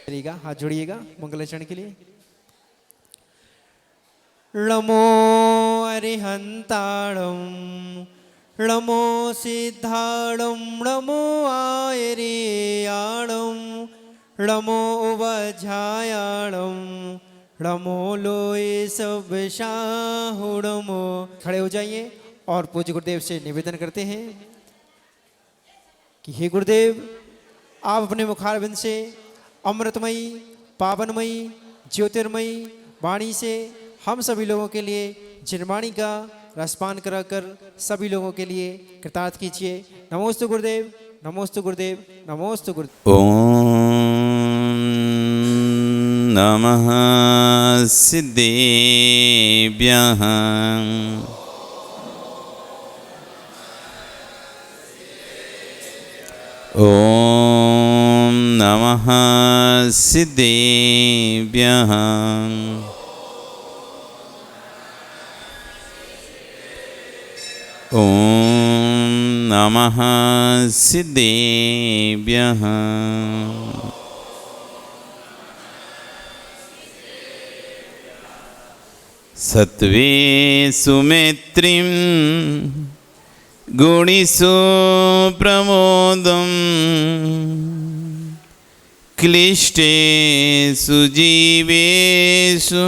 करिएगा, हाथ जोड़िएगा मंगलाचरण के लिए। नमो अरिहंताणं नमो सिद्धाणं नमो आयरियाणं नमो उवझायाणं नमो लोए सब शाहुणमो। खड़े हो जाइए और पूज्य गुरुदेव से निवेदन करते हैं कि हे गुरुदेव, आप अपने मुखारविंद से अमृतमयी पावनमयी ज्योतिर्मयी वाणी से हम सभी लोगों के लिए जिनवाणी का रसपान कराकर सभी लोगों के लिए कृतार्थ कीजिए। नमोस्तु गुरुदेव, नमोस्तु गुरुदेव, नमोस्तु गुरुदेव। ओम नमः सिद्धेभ्यः। ओम नमः सिद्धेभ्यः। ओम नमः सिद्धेभ्यः। सत्वे सुमित्रिं गुणिषु प्रमोदं क्लिष्टेषु जीवेषु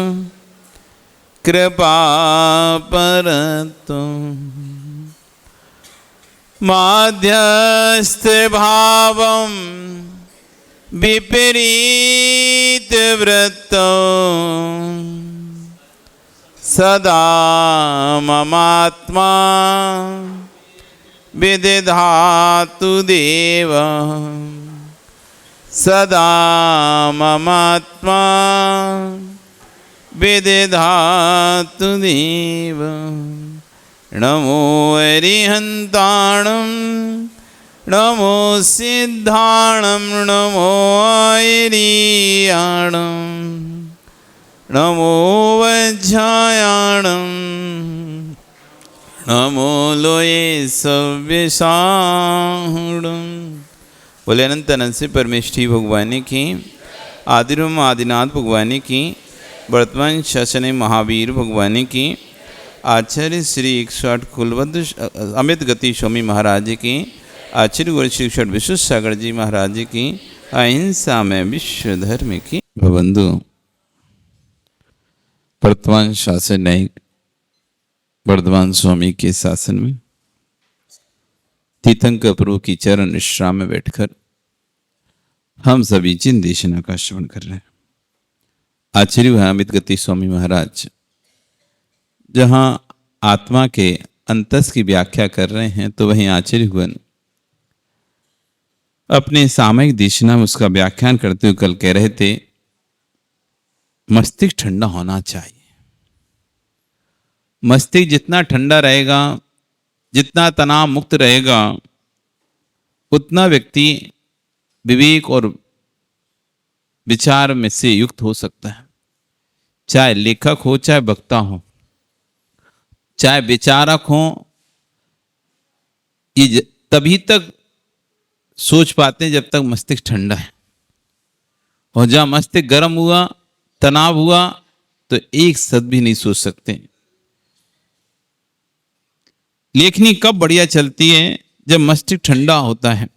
कृपापरतुं माध्यस्थभावं विपरीतवृत्तं सदा ममात्मा विदधातु देव। सदा ममात्मा विदधातु देव। नमो अरिहन्ताणं नमो सिद्धाणं नमो आयरियाणं नमो वज्झायाणं नमो लोये सव्यसाहुणं। बोले अनंत अनंत से परमेष्ठी भगवानी की, आदिरम आदिनाथ भगवानी की, वर्तमान शासन महावीर भगवानी की, आचार्य श्री 108 कुलवंत अमित गति स्वामी महाराज की, आचार्य गुरु श्री 108 विश्व सागर जी महाराज की, अहिंसा में विश्व धर्म की। बंधु, वर्तमान शासन न्यायिक वर्धमान स्वामी के शासन में तीर्थंकर प्रभु की चरण विश्राम में बैठकर हम सभी जिन देशना का श्रवण कर रहे हैं, आचार्य अमित गति स्वामी महाराज जहां आत्मा के अंतस की व्याख्या कर रहे हैं, तो वहीं आचार्य हुन अपने सामयिक देशना में उसका व्याख्यान करते हुए कल कह रहे थे, मस्तिष्क ठंडा होना चाहिए। मस्तिष्क जितना ठंडा रहेगा, जितना तनाव मुक्त रहेगा, उतना व्यक्ति विवेक और विचार में से युक्त हो सकता है। चाहे लेखक हो, चाहे वक्ता हो, चाहे विचारक हो, ये तभी तक सोच पाते हैं जब तक मस्तिष्क ठंडा है। और जब मस्तिष्क गर्म हुआ, तनाव हुआ, तो एक शब्द भी नहीं सोच सकते। लेखनी कब बढ़िया चलती है? जब मस्तिष्क ठंडा होता है।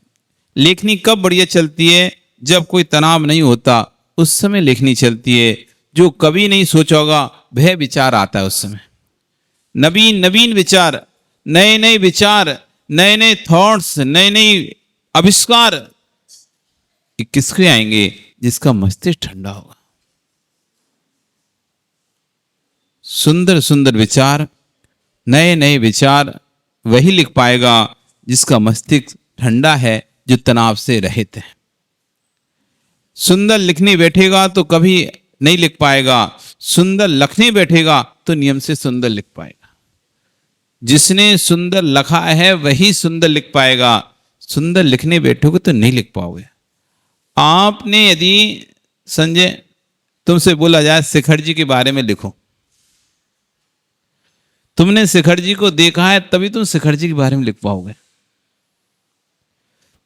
लेखनी कब बढ़िया चलती है? जब कोई तनाव नहीं होता, उस समय लेखनी चलती है। जो कभी नहीं सोचा होगा वह विचार आता है उस समय। नवीन नवीन विचार, नए नए विचार, नए नए थॉट्स, नए नए आविष्कार किसके आएंगे? जिसका मस्तिष्क ठंडा होगा। सुंदर सुंदर विचार, नए नए विचार वही लिख पाएगा जिसका मस्तिष्क ठंडा है, जो तनाव से रहित है। सुंदर लिखने बैठेगा तो कभी नहीं लिख पाएगा, सुंदर लिखने बैठेगा तो नियम से सुंदर लिख पाएगा। जिसने सुंदर लिखा है वही सुंदर लिख पाएगा। सुंदर लिखने बैठोगे तो नहीं लिख पाओगे। आपने यदि संजय तुमसे बोला जाए शिखर जी के बारे में लिखो, तुमने शिखर जी को देखा है तभी तुम शिखर जी के बारे में लिख पाओगे।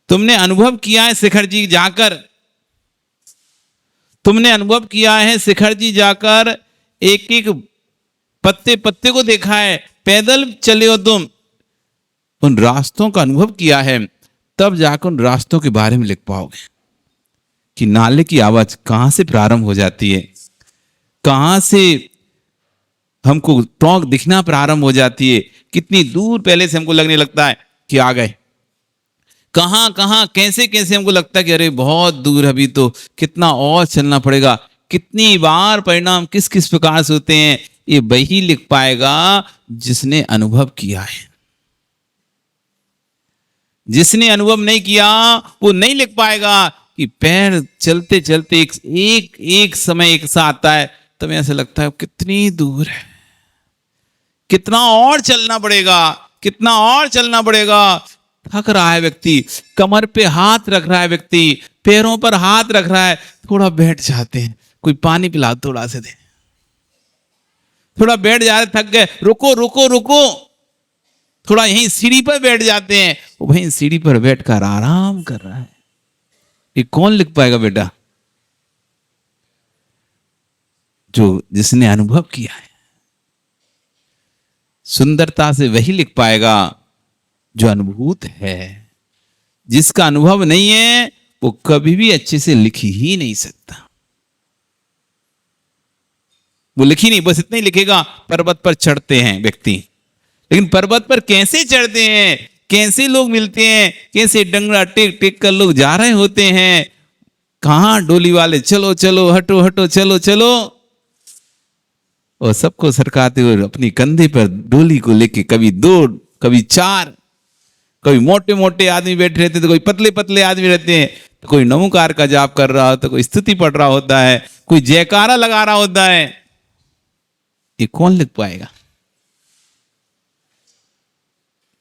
तुमने अनुभव किया है शिखर जी जाकर, तुमने अनुभव किया है शिखर जी जाकर, एक एक पत्ते पत्ते को देखा है, पैदल चले हो तुम, उन रास्तों का अनुभव किया है, तब जाकर उन रास्तों के बारे में लिख पाओगे कि नाले की आवाज कहां से प्रारंभ हो जाती है, कहां से हमको टोंक दिखना प्रारंभ हो जाती है, कितनी दूर पहले से हमको लगने लगता है कि आ गए, कहां कहां कैसे कैसे हमको लगता है कि अरे बहुत दूर, अभी तो कितना और चलना पड़ेगा, कितनी बार परिणाम किस किस प्रकार से होते हैं, ये वही लिख पाएगा जिसने अनुभव किया है। जिसने अनुभव नहीं किया वो नहीं लिख पाएगा कि पैर चलते चलते एक समय एक सा आता है, तब ऐसा लगता है कितनी दूर है, कितना और चलना पड़ेगा, कितना और चलना पड़ेगा। थक रहा है व्यक्ति, कमर पे हाथ रख रहा है व्यक्ति, पैरों पर हाथ रख रहा है, थोड़ा बैठ जाते हैं, कोई पानी पिला थोड़ा से दे, थोड़ा बैठ जा रहे, थक गए, रुको रुको रुको, थोड़ा यहीं सीढ़ी पर बैठ जाते हैं, वो वहीं सीढ़ी पर बैठकर आराम कर रहा है। ये कौन लिख पाएगा बेटा? जो जिसने अनुभव किया है। सुंदरता से वही लिख पाएगा जो अनुभूत है। जिसका अनुभव नहीं है वो कभी भी अच्छे से लिख ही नहीं सकता। वो लिख ही नहीं, बस इतना ही लिखेगा, पर्वत पर चढ़ते हैं व्यक्ति, लेकिन पर्वत पर कैसे चढ़ते हैं, कैसे लोग मिलते हैं, कैसे डंगरा टेक टेक कर लोग जा रहे होते हैं, कहां डोली वाले चलो चलो हटो हटो चलो चलो, और सबको सरकाते हुए अपनी कंधे पर डोली को लेके, कभी 2 कभी 4, कभी मोटे मोटे आदमी बैठे रहते, तो कोई पतले पतले आदमी रहते हैं, तो कोई नमोकार का जाप कर रहा होता है, कोई स्तुति पढ़ रहा होता है, कोई जयकारा लगा रहा होता है। ये कौन लिख पाएगा?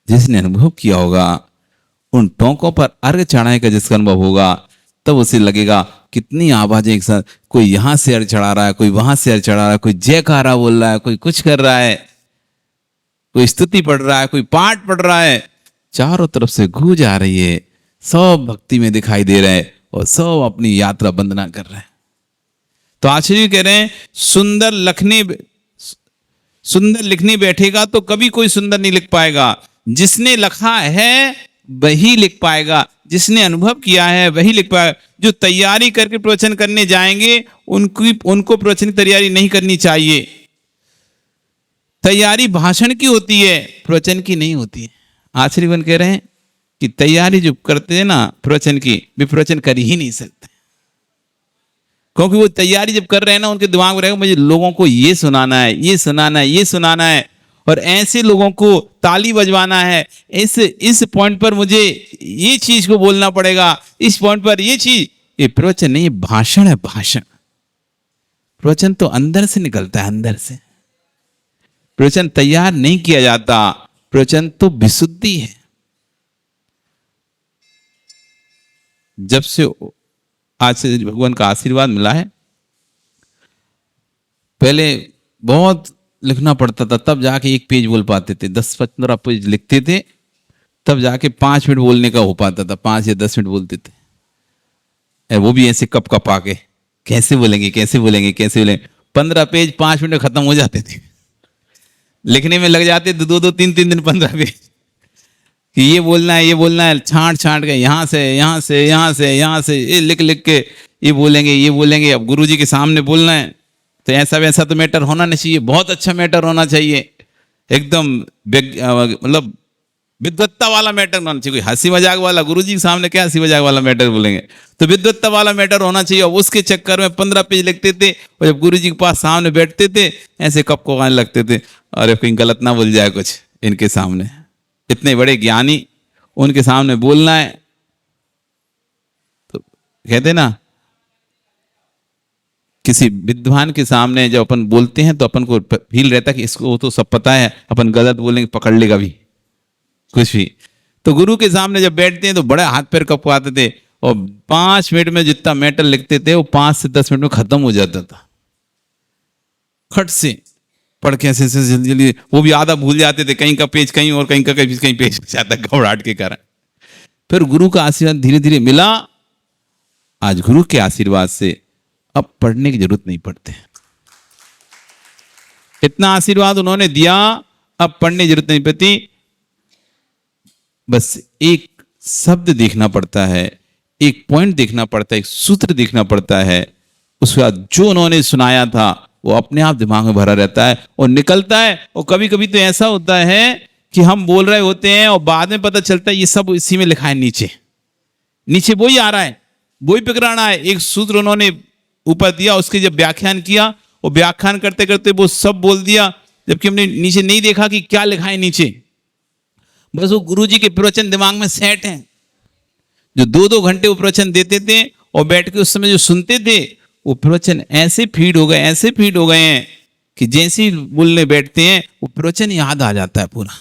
जिसने अनुभव किया होगा, उन टोंकों पर अर्घ चढ़ाने का जिसका अनुभव होगा, तब उसे लगेगा कितनी आवाजें एक साथ, कोई यहां से अर्घ चढ़ा रहा है, कोई वहां से अर्घ चढ़ा रहा है, कोई जयकारा बोल रहा है, कोई कुछ कर रहा है, कोई स्तुति पढ़ रहा है, कोई पाठ पढ़ रहा है, चारों तरफ से गूंज आ रही है, सब भक्ति में दिखाई दे रहे हैं और सब अपनी यात्रा वंदना कर रहे हैं। तो आचार्य कह रहे हैं सुंदर लिखने बैठेगा तो कभी कोई सुंदर नहीं लिख पाएगा। जिसने लिखा है वही लिख पाएगा, जिसने अनुभव किया है वही लिख पाएगा। जो तैयारी करके प्रवचन करने जाएंगे उनको प्रवचन की तैयारी नहीं करनी चाहिए। तैयारी भाषण की होती है, प्रवचन की नहीं होती है। आचार्यगण कह रहे हैं कि तैयारी जो करते हैं ना प्रवचन की, वे प्रवचन कर ही नहीं सकते, क्योंकि वो तैयारी जब कर रहे हैं ना, उनके दिमाग में रहेगा मुझे लोगों को ये सुनाना है, ये सुनाना है, ये सुनाना है, और ऐसे लोगों को ताली बजवाना है, इस पॉइंट पर मुझे ये चीज को बोलना पड़ेगा, इस पॉइंट पर ये चीज। ये प्रवचन नहीं, भाषण है, भाषण। प्रवचन तो अंदर से निकलता है, अंदर से। प्रवचन तैयार नहीं किया जाता, प्रवचन तो विशुद्धि है। जब से आज से भगवान का आशीर्वाद मिला है, पहले बहुत लिखना पड़ता था, तब जाके 1 पेज बोल पाते थे, 10-15 पेज लिखते थे, तब जाके 5 मिनट बोलने का हो पाता था, 5 या 10 मिनट बोलते थे, वो भी ऐसे कप कप आके कैसे बोलेंगे कैसे बोलेंगे कैसे बोलेंगे। 15 पेज 5 मिनट में खत्म हो जाते थे, लिखने में लग जाते 2-2 3-3 दिन 15 पेज, कि ये बोलना है, छांट के यहाँ से ये लिख के ये बोलेंगे। अब गुरुजी के सामने बोलना है तो ऐसा वैसा तो मैटर होना नहीं चाहिए, बहुत अच्छा मैटर होना चाहिए, एकदम मतलब विद्वत्ता वाला मैटर होना चाहिए। कोई हंसी मजाक वाला, गुरुजी के सामने क्या हंसी मजाक वाला मैटर बोलेंगे, तो विद्वत्ता वाला मैटर होना चाहिए। और उसके चक्कर में 15 पेज लिखते थे, और जब गुरुजी के पास सामने बैठते थे ऐसे कप को आने लगते थे, अरे कहीं गलत ना बोल जाए कुछ इनके सामने, इतने बड़े ज्ञानी उनके सामने बोलना है। तो कहते ना, किसी विद्वान के सामने जब अपन बोलते हैं तो अपन को फील रहता है कि इसको तो सब पता है, अपन गलत बोलेंगे पकड़ लेगा भी कुछ भी। तो गुरु के सामने जब बैठते हैं तो बड़े हाथ पैर कपवाते थे, और 5 मिनट में जितना मैटर लिखते थे वो 5 से 10 मिनट में खत्म हो जाता था, खट से पढ़ के ऐसे जल्दी, वो भी आधा भूल जाते थे, कहीं का पेज कहीं और, कहीं का कहीं पेज जाता, घबराहट के कारण। फिर गुरु का आशीर्वाद धीरे धीरे मिला। आज गुरु के आशीर्वाद से अब पढ़ने की जरूरत नहीं पड़ते। इतना आशीर्वाद उन्होंने दिया, अब पढ़ने की जरूरत नहीं पड़ती। बस एक शब्द देखना पड़ता है, एक पॉइंट देखना पड़ता है, एक सूत्र देखना पड़ता है। उसके बाद जो उन्होंने सुनाया था वो अपने आप दिमाग में भरा रहता है और निकलता है। और कभी कभी तो ऐसा होता है कि हम बोल रहे होते हैं और बाद में पता चलता है ये सब इसी में लिखा है, नीचे नीचे वही आ रहा है, वही पकड़ाना है। एक सूत्र उन्होंने ऊपर दिया, उसके जब व्याख्यान किया और व्याख्यान करते करते वो सब बोल दिया, जबकि हमने नीचे नहीं देखा कि क्या लिखा है नीचे। बस वो गुरुजी के प्रवचन दिमाग में सेट हैं। जो 2-2 घंटे वो प्रवचन देते थे और बैठ के उस समय जो सुनते थे, वो प्रवचन ऐसे फीड हो गए, ऐसे फीड हो गए हैं कि जैसे ही बोलने बैठते हैं वो प्रवचन याद आ जाता है पूरा,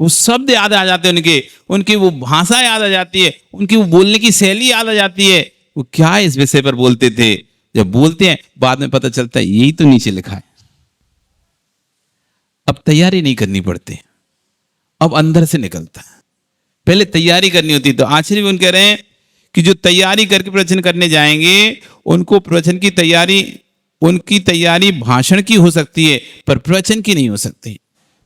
वो शब्द याद आ जाते हैं, उनकी वो भाषा याद आ जाती है, उनकी वो बोलने की शैली याद आ जाती है। वो क्या इस विषय पर बोलते थे, जब बोलते हैं बाद में पता चलता है यही तो नीचे लिखा है। अब तैयारी नहीं करनी पड़ती, अब अंदर से निकलता है। पहले तैयारी करनी होती। तो आचार्य भी कह रहे हैं कि जो तैयारी करके प्रवचन करने जाएंगे उनको प्रवचन की तैयारी, उनकी तैयारी भाषण की हो सकती है पर प्रवचन की नहीं हो सकती।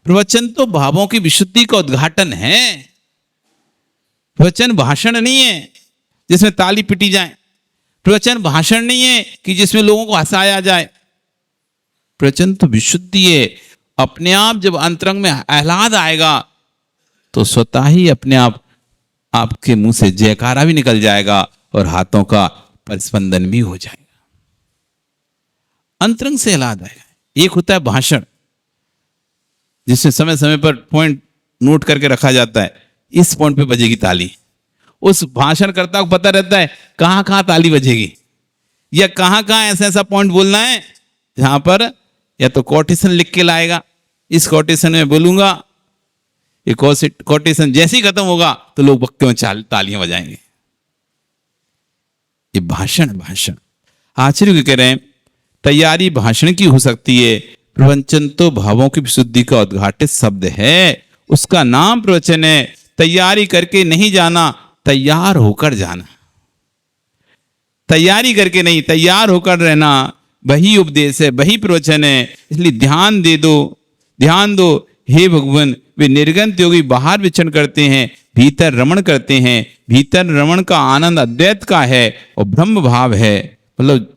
प्रवचन तो भावों की विशुद्धि का उद्घाटन है, प्रवचन भाषण नहीं है जिसमें ताली पिटी जाए। प्रवचन भाषण नहीं है कि जिसमें लोगों को हंसाया जाए। प्रवचन तो विशुद्धि है। अपने आप जब अंतरंग में आह्लाद आएगा तो स्वतः ही अपने आप आपके मुंह से जयकारा भी निकल जाएगा और हाथों का परिस्पंदन भी हो जाएगा। अंतरंग से आह्लाद आएगा। एक होता है भाषण, जिसमें समय समय पर पॉइंट नोट करके रखा जाता है, इस पॉइंट पे बजेगी ताली। उस भाषणकर्ता को पता रहता है कहां कहां ताली बजेगी या कहां कहां ऐसा ऐसा पॉइंट बोलना है जहां पर या तो कोटेशन लिख के लाएगा, इस कोटेशन में बोलूंगा, ये कोटेशन जैसे ही खत्म होगा तो लोग बक्के में तालियां बजाएंगे। ये भाषण आचार्य कह रहे हैं तैयारी भाषण की हो सकती है, प्रवचन तो भावों की विशुद्धि का उद्घाटित शब्द है, उसका नाम प्रवचन है। तैयारी करके नहीं जाना, तैयार होकर जाना। तैयारी करके नहीं, तैयार होकर रहना, वही उपदेश है, वही प्रवचन है। इसलिए ध्यान दो हे भगवान। वे निर्गंत योगी बाहर विचरण करते हैं, भीतर रमण करते हैं। भीतर रमण का आनंद अद्वैत का है और ब्रह्म भाव है। मतलब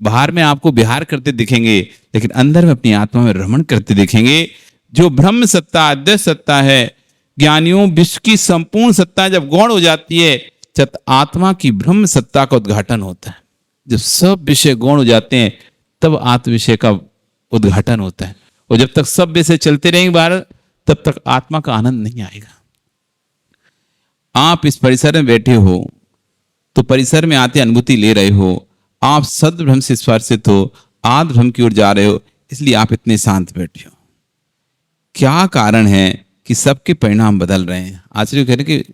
बाहर में आपको विहार करते दिखेंगे लेकिन अंदर में अपनी आत्मा में रमण करते दिखेंगे। जो ब्रह्म सत्ता अद्वैत सत्ता है, ज्ञानियों विश्व की संपूर्ण सत्ता जब गौण हो जाती है, जब आत्मा की ब्रह्म सत्ता का उद्घाटन होता है। जब सब विषय गौण हो जाते हैं तब आत्म विषय का उद्घाटन होता है। और जब तक सब विषय चलते रहेंगे बाहर, तब तक आत्मा का आनंद नहीं आएगा। आप इस परिसर में बैठे हो तो परिसर में आते अनुभूति ले रहे हो, आप सद ब्रह्म से स्पर्शित हो, आद ब्रह्म की ओर जा रहे हो, इसलिए आप इतने शांत बैठे हो। क्या कारण है कि सबके परिणाम बदल रहे हैं? आचार्य कह रहे हैं कि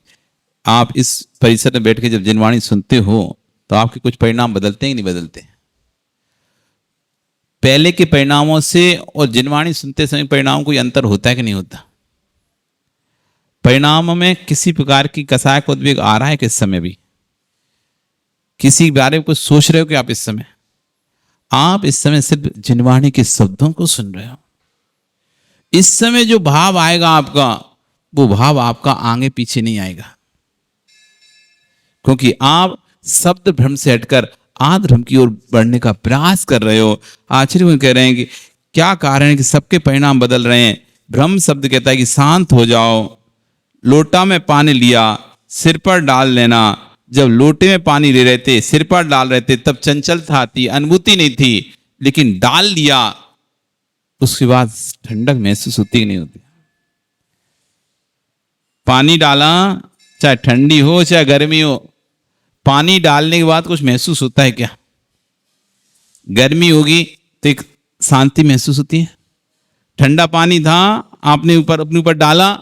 आप इस परिसर में बैठ के जब जिनवाणी सुनते हो तो आपके कुछ परिणाम बदलते हैं कि नहीं बदलते? पहले के परिणामों से और जिनवाणी सुनते समय परिणाम कोई अंतर होता है कि नहीं होता? परिणाम में किसी प्रकार की कसाय का उद्वेग आ रहा है कि इस समय भी किसी बारे में कुछ सोच रहे हो कि आप इस समय सिर्फ जिनवाणी के शब्दों को सुन रहे हो। इस समय जो भाव आएगा आपका, वो भाव आपका आगे पीछे नहीं आएगा, क्योंकि आप शब्द भ्रम से हटकर आद भ्रम की ओर बढ़ने का प्रयास कर रहे हो। आचार्य कह रहे हैं कि क्या कारण है कि सबके परिणाम बदल रहे हैं? भ्रम शब्द कहता है कि शांत हो जाओ। लोटा में पानी लिया, सिर पर डाल लेना। जब लोटे में पानी ले रहे थे, सिर पर डाल रहे थे, तब चंचलता थी, अनुभूति नहीं थी, लेकिन डाल लिया उसके बाद ठंडक महसूस होती कि नहीं होती? पानी डाला, चाहे ठंडी हो चाहे गर्मी हो, पानी डालने के बाद कुछ महसूस होता है क्या? गर्मी होगी तो एक शांति महसूस होती है। ठंडा पानी था, आपने अपने ऊपर डाला,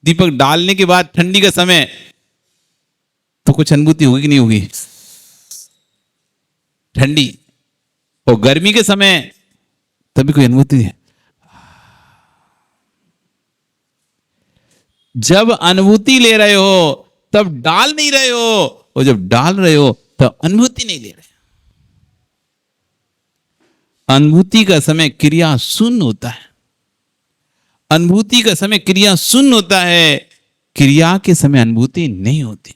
दीपक डालने के बाद ठंडी का समय, तो कुछ अनुभूति होगी कि नहीं होगी? ठंडी। और गर्मी के समय तभी कोई अनुभूति है। जब अनुभूति ले रहे हो तब डाल नहीं रहे हो, और जब डाल रहे हो तब अनुभूति नहीं ले रहे। अनुभूति का समय क्रिया शून्य होता है। अनुभूति का समय क्रिया शून्य होता है, क्रिया के समय अनुभूति नहीं होती।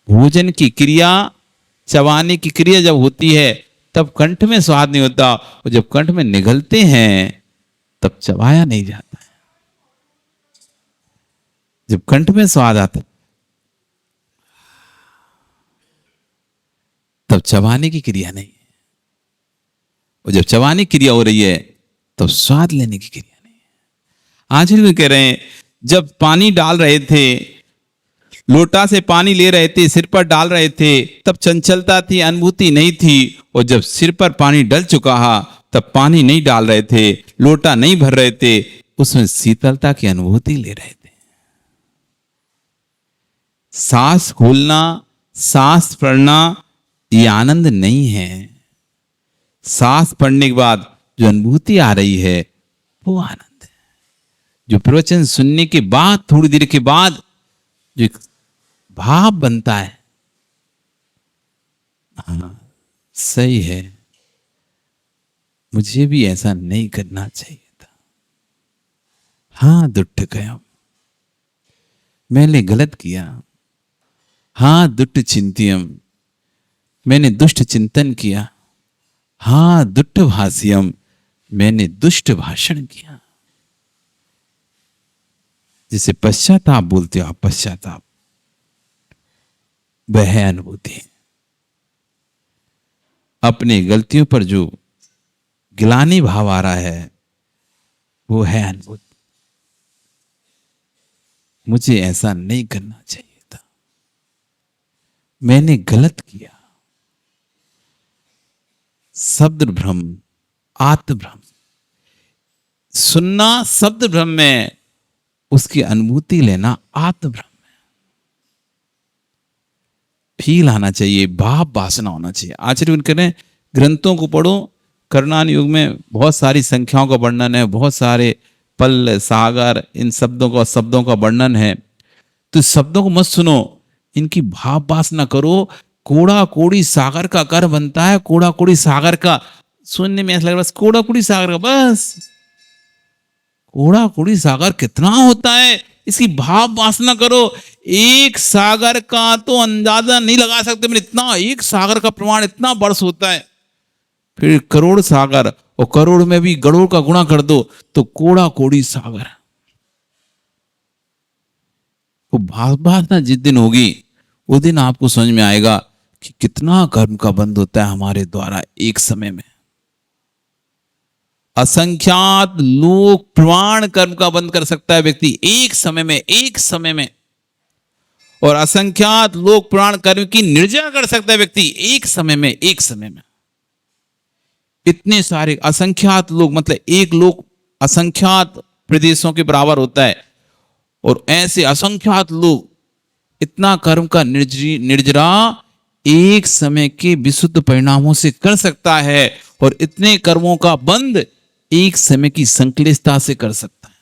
भोजन की क्रिया, चबाने की क्रिया जब होती है तब कंठ में स्वाद नहीं होता, और जब कंठ में निगलते हैं तब चबाया नहीं जाता है। जब कंठ में स्वाद आता तब चबाने की क्रिया नहीं है, और जब चबाने की क्रिया हो रही है तब स्वाद लेने की क्रिया नहीं है। आज भी कह रहे हैं, जब पानी डाल रहे थे, लोटा से पानी ले रहे थे, सिर पर डाल रहे थे, तब चंचलता थी, अनुभूति नहीं थी। और जब सिर पर पानी डल चुका तब पानी नहीं डाल रहे थे, लोटा नहीं भर रहे थे, उसमें शीतलता की अनुभूति ले रहे थे। सांस खोलना, सांस पड़ना, ये आनंद नहीं है। सांस पड़ने के बाद जो अनुभूति आ रही है वो आनंद है। जो प्रवचन सुनने के बाद थोड़ी देर के बाद जो एक भाव बनता है, हाँ सही है, मुझे भी ऐसा नहीं करना चाहिए था, हाँ दुष्ट गया, मैंने गलत किया, हाँ दुष्ट चिंतियम, मैंने दुष्ट चिंतन किया, हाँ दुष्ट भाष्यम, मैंने दुष्ट भाषण किया। जिसे पश्चाताप बोलते हो आप, पश्चाताप वह है अनुभूति। अपनी गलतियों पर जो गिलानी भाव आ रहा है वो है अनुभूति। मुझे ऐसा नहीं करना चाहिए था, मैंने गलत किया। शब्द भ्रम, आत्म भ्रम, सुनना शब्द भ्रम में, उसकी अनुभूति लेना आत्म भ्रम में। फील आना चाहिए, भाव वासना होना चाहिए। आचार्य करें, ग्रंथों को पढ़ो। करणान युग में बहुत सारी संख्याओं का वर्णन है, बहुत सारे पल, सागर, इन शब्दों का वर्णन है। तो शब्दों को मत सुनो, इनकी भाव वासना करो। कोड़ा कोड़ी सागर का कर बनता है, कोड़ा कोड़ी सागर का, सुनने में ऐसा लग रहा है बस कोड़ा कोड़ी सागर का, बस कोड़ा कोड़ी सागर कितना होता है, इसकी भाव वासना करो। एक सागर का तो अंदाजा नहीं लगा सकते, मैंने इतना, एक सागर का प्रमाण इतना वर्ष होता है, फिर करोड़ सागर, और करोड़ में भी गड़ोड़ का गुणा कर दो तो कोड़ा कोड़ी सागर। वो भाव वासना जिस दिन होगी उस दिन आपको समझ में आएगा कि कितना कर्म का बंध होता है हमारे द्वारा एक समय में। असंख्यात लोक प्रमाण कर्म का बंद कर सकता है व्यक्ति एक समय में, और असंख्यात लोक प्रमाण कर्म की निर्जरा कर सकता है व्यक्ति एक समय में। इतने सारे असंख्यात लोग, मतलब एक लोग असंख्यात प्रदेशों के बराबर होता है, और ऐसे असंख्यात लोग इतना कर्म का निर्जरा एक समय के विशुद्ध परिणामों से कर सकता है, और इतने कर्मों का बंद एक समय की संक्लिष्टता से कर सकता है।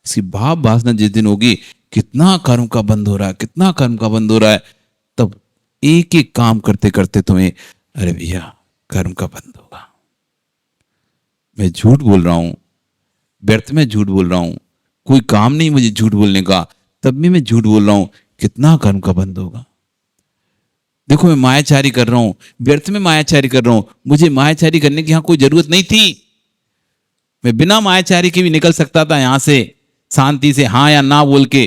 इसकी भाव वासना जिस दिन होगी, कितना कर्म का बंद हो रहा है, तब एक एक काम करते करते तुम्हें, अरे भैया कर्म का बंद होगा। मैं झूठ बोल रहा हूं, व्यर्थ में झूठ बोल रहा हूं, कोई काम नहीं मुझे झूठ बोलने का, तब भी मैं झूठ बोल रहा हूं, कितना कर्म का बंद होगा। देखो मैं मायाचारी कर रहा हूं, व्यर्थ में मायाचारी कर रहा हूं, मुझे मायाचारी करने की यहां कोई जरूरत नहीं थी। मैं बिना मायाचारी के भी निकल सकता था यहां से, शांति से हाँ या ना बोल के,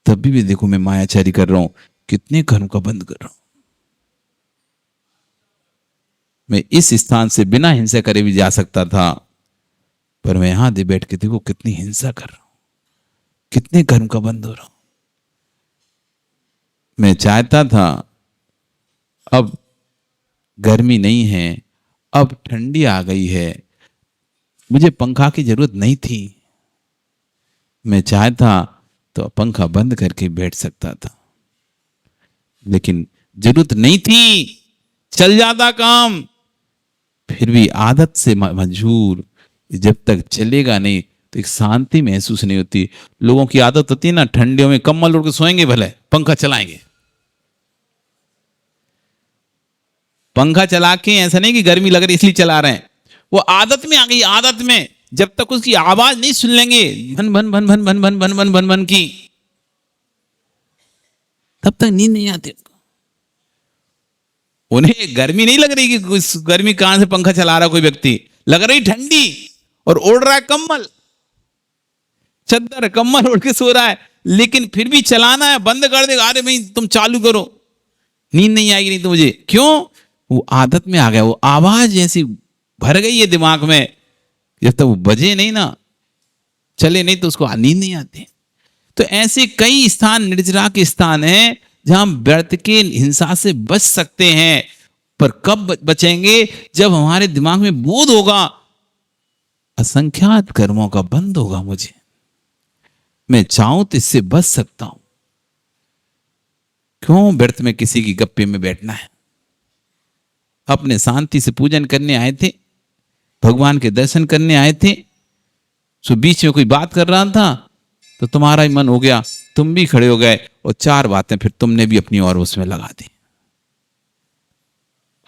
तब भी देखो मैं मायाचारी कर रहा हूं, कितने कर्म का बंद कर रहा हूं। मैं इस स्थान से बिना हिंसा करे भी जा सकता था, पर मैं यहां दे बैठ के देखो कितनी हिंसा कर रहा हूं, कितने कर्म का बंद हो रहा हूं। मैं चाहता था अब गर्मी नहीं है, अब ठंडी आ गई है, मुझे पंखा की जरूरत नहीं थी। मैं चाहता तो पंखा बंद करके बैठ सकता था, लेकिन जरूरत नहीं थी, चल जाता काम। फिर भी आदत से मजबूर, जब तक चलेगा नहीं तो एक शांति महसूस नहीं होती। लोगों की आदत होती है ना, ठंडियों में कम्बल ओढ़ के सोएंगे, भले पंखा चलाएंगे, पंखा चला के ऐसा नहीं कि गर्मी लग रही इसलिए चला रहे हैं, वो आदत में आ गई। आदत में जब तक उसकी आवाज नहीं सुन लेंगे भन भन भन भन भन भन भन भन भन भन की, तब तक नींद नहीं आती। उन्हें गर्मी नहीं लग रही कि गर्मी कहां से पंखा चला रहा कोई व्यक्ति, लग रही ठंडी और ओढ़ रहा है कम्बल, चद्दर कम्बल ओढ़ के सो रहा है, लेकिन फिर भी चलाना है, बंद कर देगा, अरे भाई तुम चालू करो, नींद नहीं आएगी नहीं तो मुझे। क्यों? वो आदत में आ गया, वो आवाज ऐसी भर गई है दिमाग में, जब तक वो बजे नहीं ना, चले नहीं तो उसको नींद नहीं आती। तो ऐसे कई स्थान, निर्जरा के स्थान हैं जहां व्यर्थ के हिंसा से बच सकते हैं। पर कब बचेंगे? जब हमारे दिमाग में बोध होगा असंख्यात कर्मों का बंद होगा, मुझे, मैं चाहूं तो इससे बच सकता हूं। क्यों व्यर्थ में किसी की गप्पे में बैठना है? अपने शांति से पूजन करने आए थे, भगवान के दर्शन करने आए थे, सो बीच में कोई बात कर रहा था तो तुम्हारा ही मन हो गया, तुम भी खड़े हो गए और चार बातें फिर तुमने भी अपनी और उसमें लगा दी।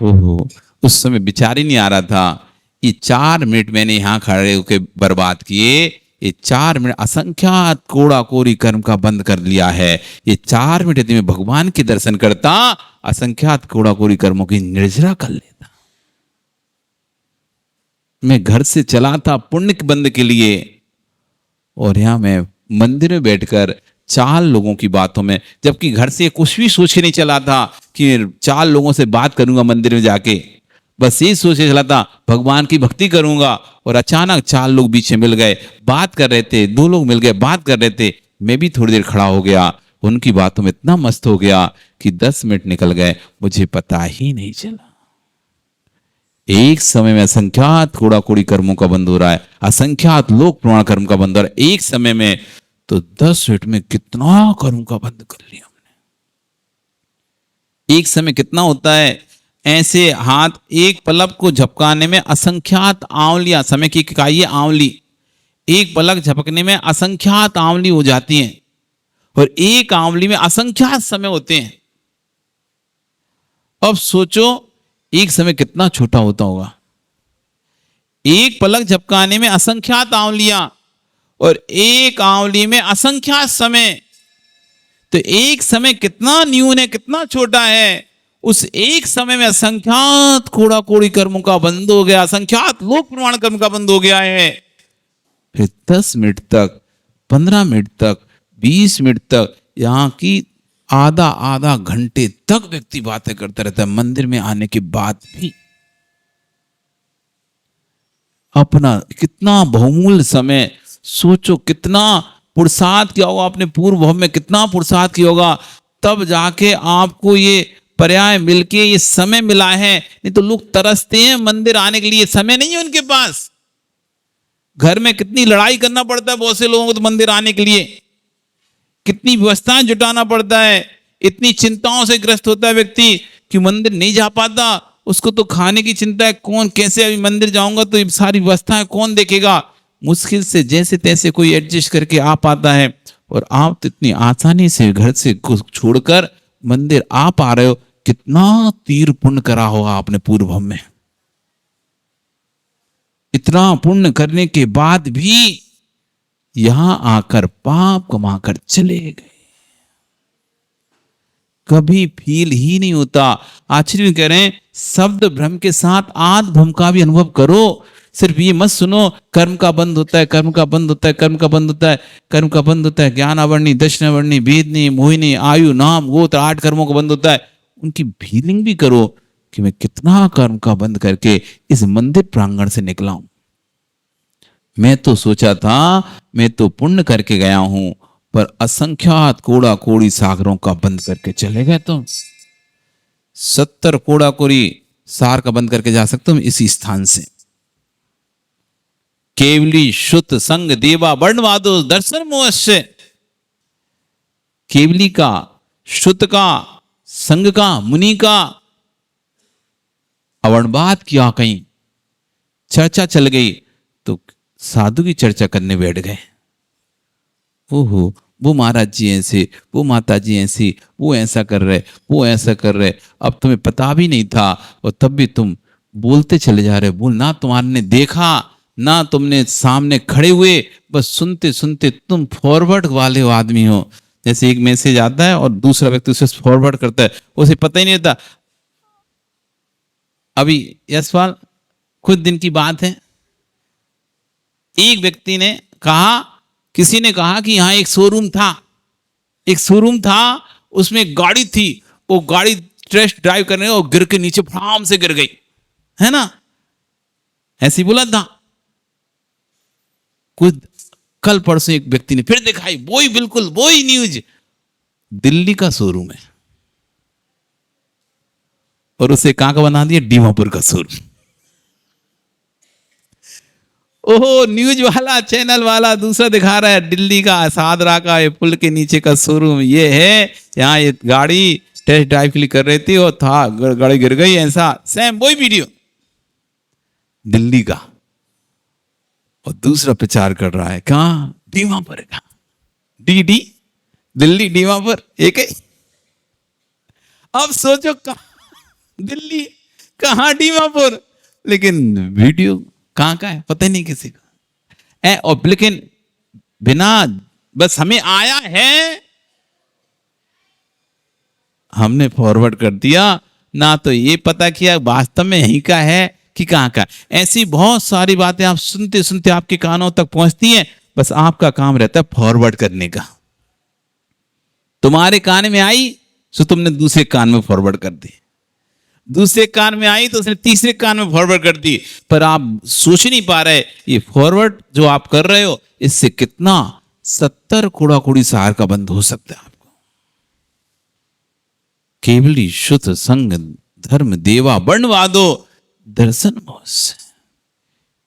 ओहो, उस समय विचार ही नहीं आ रहा था, ये 4 मिनट मैंने यहां खड़े होकर बर्बाद किए, ये 4 मिनट असंख्यात कोड़ा कोरी कर्म का बंद कर लिया है। ये 4 मिनट यदि मैं भगवान के दर्शन करता, असंख्यात कोड़ा कोरी कर्मों की निर्जरा कर लेता। मैं घर से चला था पुण्य के बंद के लिए, और यहां मैं मंदिर में बैठकर 4 लोगों की बातों में, जबकि घर से कुछ भी सोच के नहीं चला था कि 4 लोगों से बात करूंगा मंदिर में जाके, बस ये सोच के चला था भगवान की भक्ति करूंगा। और अचानक 4 लोग बीच में मिल गए, बात कर रहे थे, 2 लोग मिल गए, बात कर रहे थे, मैं भी थोड़ी देर खड़ा हो गया, उनकी बातों में इतना मस्त हो गया कि 10 मिनट निकल गए, मुझे पता ही नहीं चला। एक समय में असंख्यात कूड़ा कूड़ी कर्मों का बंद हो रहा है, असंख्यात लोक प्रमाण कर्म का बंद हो रहा है एक समय में, तो 10 मिनट में कितना कर्म का बंद कर लिया हमने। एक समय कितना होता है? ऐसे हाथ एक पलक को झपकाने में असंख्यात आंवलियां, समय की इकाई है आंवली, एक पलक झपकने में असंख्यात आंवली हो जाती हैं, और एक आंवली में असंख्यात समय होते हैं। अब सोचो एक समय कितना छोटा होता होगा। एक पलक झपकाने में असंख्यात आंवलियां और एक आंवली में असंख्यात समय, तो एक समय कितना न्यून है, कितना छोटा है। उस एक समय में असंख्यात कूड़ा कूड़ी कर्मों का बंद हो गया, असंख्यात लोक प्रमाण कर्म का बंद हो गया है। फिर 10 मिनट तक, 15 मिनट तक, 20 मिनट तक, यहां की आधा घंटे तक व्यक्ति बातें करता रहता है मंदिर में आने के बाद भी। अपना कितना बहुमूल्य समय, सोचो कितना पुरुषार्थ किया होगा, अपने पूर्व भव में कितना पुरुषार्थ किया होगा, तब जाके आपको ये पर्याय मिलके ये समय मिला है। नहीं तो लोग तरसते हैं मंदिर आने के लिए, समय नहीं है उनके पास। घर में कितनी लड़ाई करना पड़ता है बहुत से लोगों को तो मंदिर आने के लिए, कितनी व्यवस्थाएं जुटाना पड़ता है, इतनी चिंताओं से ग्रस्त होता है व्यक्ति कि मंदिर नहीं जा पाता। उसको तो खाने की चिंता है, कौन कैसे अभी मंदिर जाऊंगा तो ये सारी व्यवस्थाएं कौन देखेगा। मुश्किल से जैसे तैसे कोई एडजस्ट करके आ पाता है, और आप तो इतनी आसानी से घर से छोड़कर मंदिर आ पा रहे हो। कितना तीर पुण्य करा होगा आपने पूर्व में। इतना पुण्य करने के बाद भी यहां आकर पाप कमाकर चले गए, कभी फील ही नहीं होता। आश्चर्य कह रहे हैं, शब्द भ्रम के साथ आद भ्रम का भी अनुभव करो। सिर्फ ये मत सुनो कर्म का बंद होता है, कर्म का बंद होता है, कर्म का बंद होता है, कर्म का बंद होता है, ज्ञान आवरणी, दक्षिणावर्णी, वेदनी, मोहिनी, आयु, नाम, गोत्र, 8 कर्मों का बंद होता है। उनकी फीलिंग भी करो कि मैं कितना कर्म का बंद करके इस मंदिर प्रांगण से निकला हूं। मैं तो सोचा था मैं तो पुण्य करके गया हूं, पर असंख्यात कोड़ा कोड़ी सागरों का बंद करके चले गए। तुम 70 कोड़ा कोड़ी सार का बंद करके जा सकते हो इसी स्थान से। केवली शुद्ध संग देवा वर्णवादो दर्शन मोहस्य। केवली का, शुद्ध का, संग का, मुनि का अवर्णवाद किया, कहीं चर्चा चल गई तो साधु की चर्चा करने बैठ गए। ओहो, वो महाराज जी ऐसे, वो माता जी ऐसी, वो ऐसा कर रहे, वो ऐसा कर रहे, अब तुम्हें पता भी नहीं था और तब भी तुम बोलते चले जा रहे। बोल ना तुम्हारे देखा ना तुमने सामने खड़े हुए, बस सुनते सुनते तुम फॉरवर्ड वाले हो आदमी हो। जैसे एक मैसेज आता है और दूसरा व्यक्ति उसे फॉरवर्ड करता है, उसे पता ही नहीं होता। अभी यशपाल कुछ दिन की बात है, एक व्यक्ति ने कहा, किसी ने कहा कि यहाँ एक शोरूम था, उसमें एक गाड़ी थी, वो गाड़ी टेस्ट ड्राइव करने और गिर के नीचे फटाम से गिर गई, है ना, ऐसी बोला था। कुछ कल परसों एक व्यक्ति ने फिर दिखाई, वही बिल्कुल वही न्यूज, दिल्ली का शोरूम है और उसे कहां का बना दिया, दीमापुर का शोरूम। ओहो, न्यूज वाला चैनल वाला दूसरा दिखा रहा है दिल्ली का सादरा का ये पुल के नीचे का शोरूम ये है, यहाँ ये गाड़ी टेस्ट ड्राइव के लिए कर रही थी और था गाड़ी गिर गई, ऐसा सेम वही वीडियो दिल्ली का। और दूसरा प्रचार कर रहा है कहां, दीमापुर का, डी दिल्ली दीमापुर एक ही। अब सोचो कहां दिल्ली कहां दीमापुर, लेकिन वीडियो कहां का है पता ही नहीं किसी को। और लेकिन बिना बस हमें आया है, हमने फॉरवर्ड कर दिया, ना तो ये पता किया वास्तव में यहीं का है कि कहां का। ऐसी बहुत सारी बातें आप सुनते सुनते आपके कानों तक पहुंचती हैं, बस आपका काम रहता है फॉरवर्ड करने का। तुम्हारे कान में आई तो तुमने दूसरे कान में फॉरवर्ड कर दी, दूसरे कान में आई तो उसने तीसरे कान में फॉरवर्ड कर दी। पर आप सोच नहीं पा रहे ये फॉरवर्ड जो आप कर रहे हो इससे कितना 70 कूड़ा कूड़ी सहार का बंद हो सकता है आपको। केवली शुद्ध संग धर्म देवा वर्णवादो दर्शन मोस।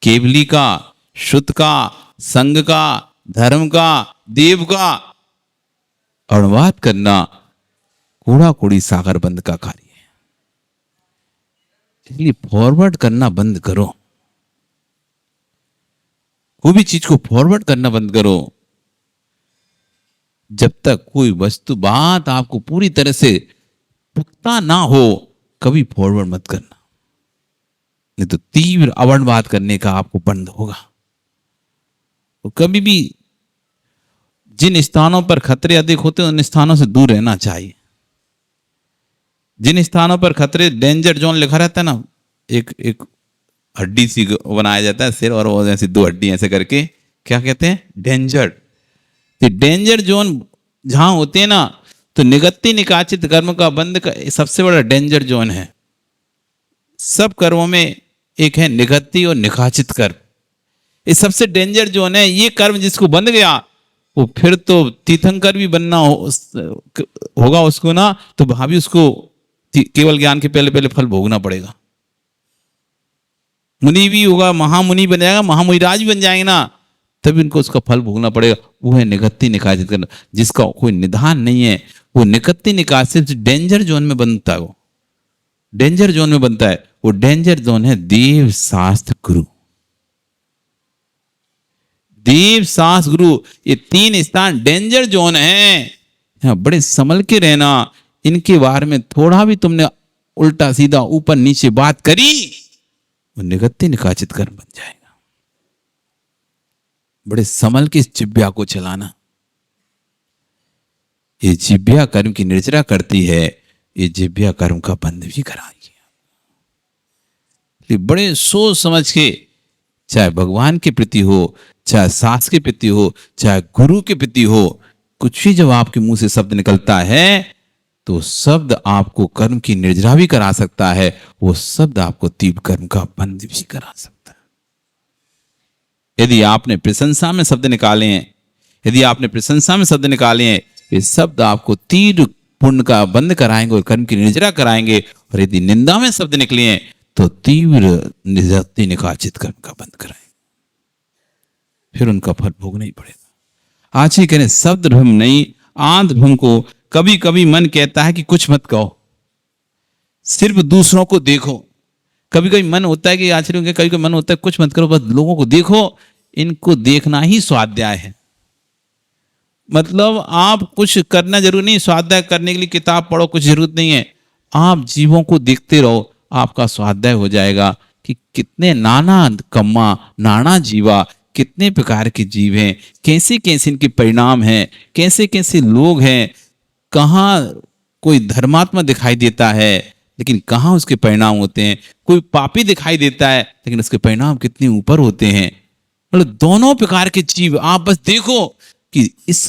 केवली का, शुद्ध का, संग का, धर्म का, देव का वर्णवाद करना कूड़ा कूड़ी सागर बंद का कार्य है। इसलिए फॉरवर्ड करना बंद करो, कोई भी चीज को फॉरवर्ड करना बंद करो। जब तक कोई वस्तु बात आपको पूरी तरह से पुख्ता ना हो कभी फॉरवर्ड मत करना, नहीं तो तीव्र अवर्णवाद करने का आपको बंद होगा। तो कभी भी जिन स्थानों पर खतरे अधिक होते हैं उन स्थानों से दूर रहना चाहिए। जिन स्थानों पर खतरे डेंजर जोन लिखा रहता है ना, एक हड्डी सी बनाया जाता है सिर और वो ऐसी 2 हड्डी ऐसे करके, क्या कहते हैं, डेंजर। डेंजर जोन जहां होते हैं ना, तो निगत्ति निकाचित कर्म का बंद का सबसे बड़ा डेंजर जोन है। सब कर्मों में एक है निगत्ति और निकाचित कर्म, ये सबसे डेंजर जोन है। ये कर्म जिसको बंद गया वो फिर तो तीर्थंकर भी बनना होगा उसको ना, तो भाभी उसको केवल ज्ञान के पहले पहले फल भोगना पड़ेगा। मुनि भी होगा, महामुनि बन जाएगा, महामुनिराज भी बन जाएंगे ना, तभी उनको उसका फल भोगना पड़ेगा। वो है निगत्ति निकाचित करना, जिसका कोई निदान नहीं है। वो निगत्ति निकाचित डेंजर जोन में बनता है, वो डेंजर जोन में बनता है। वो डेंजर जोन है देव शास्त्र गुरु। देव शास्त्र गुरु, ये 3 स्थान डेंजर जोन है। यहाँ बड़े संभल के रहना, इनके बारे में थोड़ा भी तुमने उल्टा सीधा ऊपर नीचे बात करी वो निगत्ति निकाचित कर्म बन जाएगा। बड़े संभल के इस जिह्वा को चलाना। ये जिह्वा कर्म की निर्जरा करती है, ये जिह्वा कर्म का बंद भी कराएगी। बड़े सोच समझ के, चाहे भगवान के प्रति हो, चाहे शास्त्र के प्रति हो, चाहे गुरु के प्रति हो, कुछ भी जब आपके मुंह से शब्द निकलता है तो शब्द आपको कर्म की निर्जरा भी करा सकता है, वो शब्द आपको तीव्र कर्म का बंद भी करा सकता है। यदि आपने प्रशंसा में शब्द निकाले हैं, यदि आपने प्रशंसा में शब्द निकाले हैं, ये शब्द आपको तीव्र पुण्य का बंद कराएंगे और कर्म की निर्जरा कराएंगे। और यदि निंदा में शब्द निकले हैं तो तीव्र निगत्ति निकाचित कर्म का बंद कराएंगे, फिर उनका फल भोगना ही पड़ेगा। आज ही करें शब्द भ्रम नहीं, आंध भ्रम को कभी कभी मन कहता है कि कुछ मत कहो, सिर्फ दूसरों को देखो। कभी कभी मन होता है कि आचरण के, कभी कभी मन होता है कुछ मत करो, बस लोगों को देखो। इनको देखना ही स्वाध्याय है। मतलब आप कुछ करना जरूरी नहीं, स्वाध्याय करने के लिए किताब पढ़ो, कुछ जरूरत नहीं है। आप जीवों को देखते रहो, आपका स्वाध्याय हो जाएगा कि कितने नाना कम्मा नाना जीवा, कितने प्रकार के जीव हैं, कैसे कैसे इनके परिणाम हैं, कैसे कैसे लोग हैं। कहाँ कोई धर्मात्मा दिखाई देता है लेकिन कहाँ उसके परिणाम होते हैं, कोई पापी दिखाई देता है लेकिन उसके परिणाम कितने ऊपर होते हैं। मतलब दोनों प्रकार के जीव आप बस देखो कि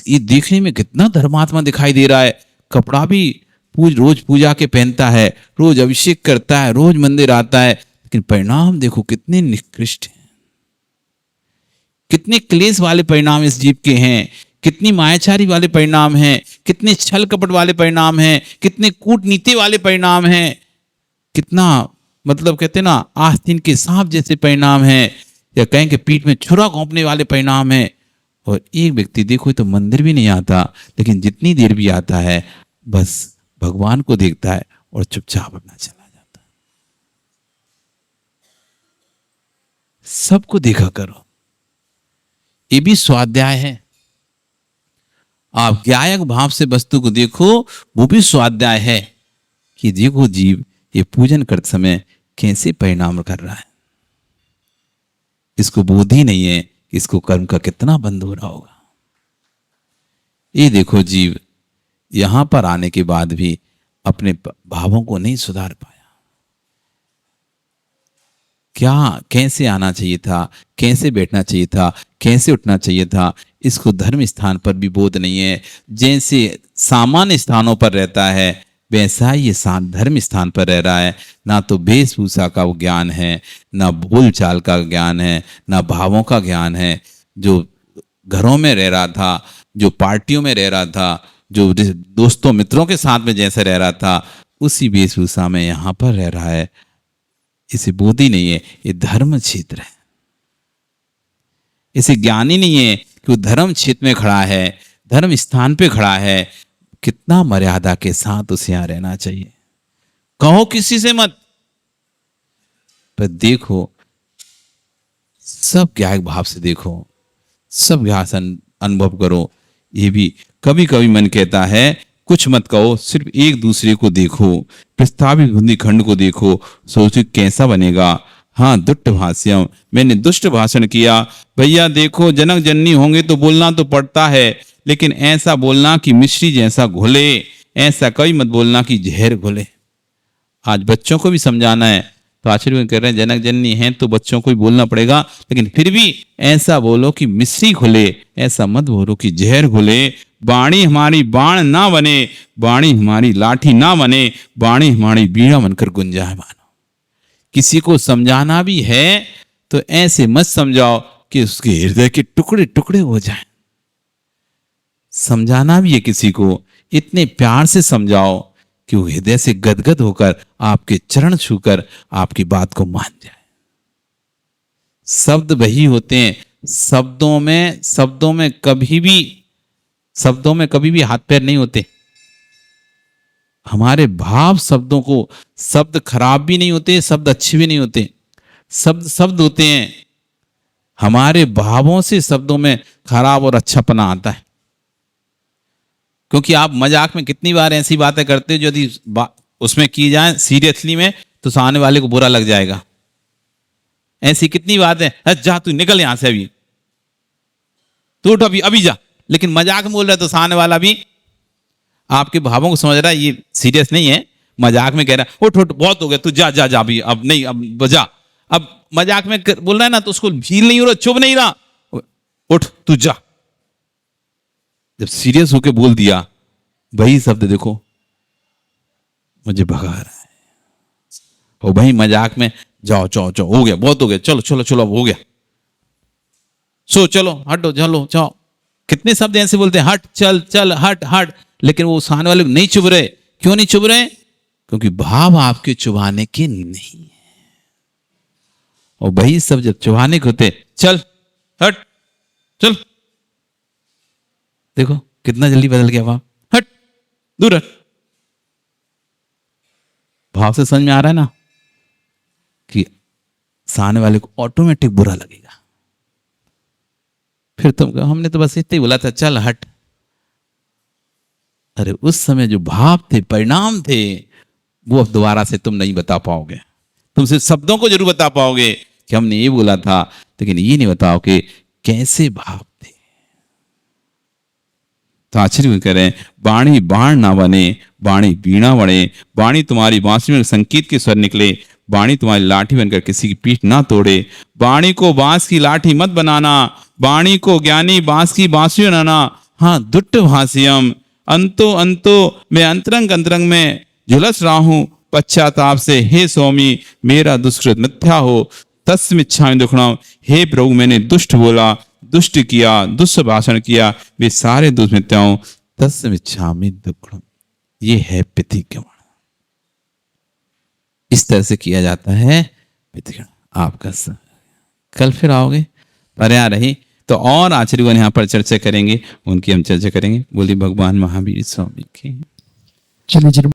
ये देखने में कितना धर्मात्मा दिखाई दे रहा है, कपड़ा भी रोज पूजा के पहनता है, रोज अभिषेक करता है, रोज मंदिर आता है, लेकिन परिणाम देखो कितने निकृष्ट हैं, कितने क्लेश वाले परिणाम इस जीव के हैं, कितनी मायाचारी वाले परिणाम हैं, कितने छल कपट वाले परिणाम हैं, कितने कूटनीति वाले परिणाम हैं, कितना मतलब कहते हैं ना आस्तीन के सांप जैसे परिणाम हैं, या कहें कि पीठ में छुरा घोंपने वाले परिणाम हैं। और एक व्यक्ति देखो तो मंदिर भी नहीं आता, लेकिन जितनी देर भी आता है बस भगवान को देखता है और चुपचाप अपना चला जाता है। सबको देखा करो, ये भी स्वाध्याय है। आप ज्ञायक भाव से वस्तु को देखो, वो भी स्वाध्याय है कि देखो जीव ये पूजन करते समय कैसे परिणाम कर रहा है। इसको बोध ही नहीं है कि इसको कर्म का कितना बंध हो रहा होगा। ये देखो जीव यहां पर आने के बाद भी अपने भावों को नहीं सुधार पाया। क्या कैसे आना चाहिए था, कैसे बैठना चाहिए था, कैसे उठना चाहिए था, इसको धर्म स्थान पर भी बोध नहीं है। जैसे सामान्य स्थानों पर रहता है वैसा ही ये धर्म स्थान पर रह रहा है। ना तो वेशभूषा का वो ज्ञान है, ना बोल चाल का ज्ञान है, ना भावों का ज्ञान है। जो घरों में रह रहा था, जो पार्टियों में रह रहा था, जो दोस्तों मित्रों के साथ में जैसे रह रहा था, उसी वेशभूषा में यहाँ पर रह रहा है। इसे बोध ही नहीं है ये धर्म क्षेत्र है। इसे ज्ञान ही नहीं है कि वो धर्म क्षेत्र में खड़ा है, धर्म स्थान पे खड़ा है। कितना मर्यादा के साथ उसे यहां रहना चाहिए। कहो किसी से मत, पर देखो सब ज्ञायक भाव से देखो, सब ज्ञान से अनुभव करो। ये भी कभी कभी मन कहता है कुछ मत कहो, सिर्फ एक दूसरे को देखो, प्रस्तावित बुंदेलखंड को देखो, सोचो कैसा बनेगा। हाँ दुष्ट भाष्यम, मैंने दुष्ट भाषण किया। भैया देखो जनक जननी होंगे तो बोलना तो पड़ता है, लेकिन ऐसा बोलना कि मिश्री जैसा घुले, ऐसा कभी मत बोलना कि जहर घुले। आज बच्चों को भी समझाना है तो आचार्य कह रहे हैं जनक जननी हैं तो बच्चों को भी बोलना पड़ेगा, लेकिन फिर भी ऐसा बोलो कि मिश्री घुले, ऐसा मत बोलो कि जहर घुले। वाणी हमारी बाण ना बने, वाणी हमारी लाठी ना बने, वाणी हमारी बीड़ा बनकर गुंजाए मानो। किसी को समझाना भी है तो ऐसे मत समझाओ कि उसके हृदय के टुकड़े टुकड़े हो जाएं। समझाना भी है किसी को, इतने प्यार से समझाओ कि वो हृदय से गदगद होकर आपके चरण छूकर आपकी बात को मान जाए। शब्द वही होते हैं, शब्दों में कभी भी हाथ पैर नहीं होते। हमारे भाव शब्दों को, शब्द खराब भी नहीं होते, शब्द अच्छे भी नहीं होते, शब्द होते हैं। हमारे भावों से शब्दों में खराब और अच्छापना आता है। क्योंकि आप मजाक में कितनी बार ऐसी बातें करते हो यदि उसमें की जाए सीरियसली में तो सामने वाले को बुरा लग जाएगा। ऐसी कितनी बातें, जा तू निकल यहां से, अभी तू उठ, अभी जा। लेकिन मजाक में बोल रहा है तो सामने वाला भी आपके भावों को समझ रहा है, ये सीरियस नहीं है, मजाक में कह रहा है उठ उठ बहुत हो गया, तू जा जा जा अभी, अब नहीं, अब बजा। अब मजाक में बोल रहा है ना तो उसको फील नहीं हो रहा, चुप नहीं रहा, उठ तू जा। जब सीरियस होके बोल दिया वही शब्द देखो मुझे भगा रहा है, और वही मजाक में जाओ जाओ जाओ, हो गया बहुत हो गया, चलो चलो चलो अब हो गया, सो चलो हटो चलो जाओ। कितने शब्द ऐसे बोलते हैं, हट चल चल हट हट, लेकिन वो सामने वाले नहीं चुभ रहे। क्यों नहीं चुभ रहे? क्योंकि भाव आपके चुभाने के नहीं है। और वही सब जब चुभाने के होते, चल हट चल, देखो कितना जल्दी बदल गया भाव, हट दूर हट। भाव से समझ में आ रहा है ना कि सामने वाले को ऑटोमेटिक बुरा लगेगा। फिर तुम हमने तो बस इतना ही बोला था चल हट, अरे उस समय जो भाव थे, परिणाम थे, वो अब दोबारा से तुम नहीं बता पाओगे। तुम सिर्फ शब्दों को जरूर बता पाओगे कि हमने ये बोला था, लेकिन ये नहीं बताओगे कैसे भाव थे। तो आश्चर्य करें, वाणी बाण ना बने, वाणी वीणा बने। वाणी तुम्हारी बांसुरी में संगीत के स्वर निकले, वाणी तुम्हारी लाठी बनकर किसी की पीठ ना तोड़े। वाणी को बांस की लाठी मत बनाना, वाणी को ज्ञानी बांस की बांसुरी बनाना। हाँ, दुट्ट भाष्यम, अंतो अंतो मैं अंतरंग अंतरंग में झुलस रहा हूं पश्चाताप से। हे स्वामी, मेरा दुष्कृत मिथ्या हो, तस्मिच्छामि दुष्कृतम्। हे प्रभु, मैंने दुष्ट बोला, दुष्ट किया, दुष्ट भाषण किया, वे सारे दुष्ट मिथ्याओं, तस्मिच्छामि दुष्कृतम्। ये है प्रतिक्रमण। इस तरह से किया जाता है प्रतिक्रमण। आपका कल फिर आओगे, पर्या रही तो और आचार्यगण यहाँ पर चर्चा करेंगे, उनकी हम चर्चा करेंगे। बोलिए भगवान महावीर स्वामी की। चलिए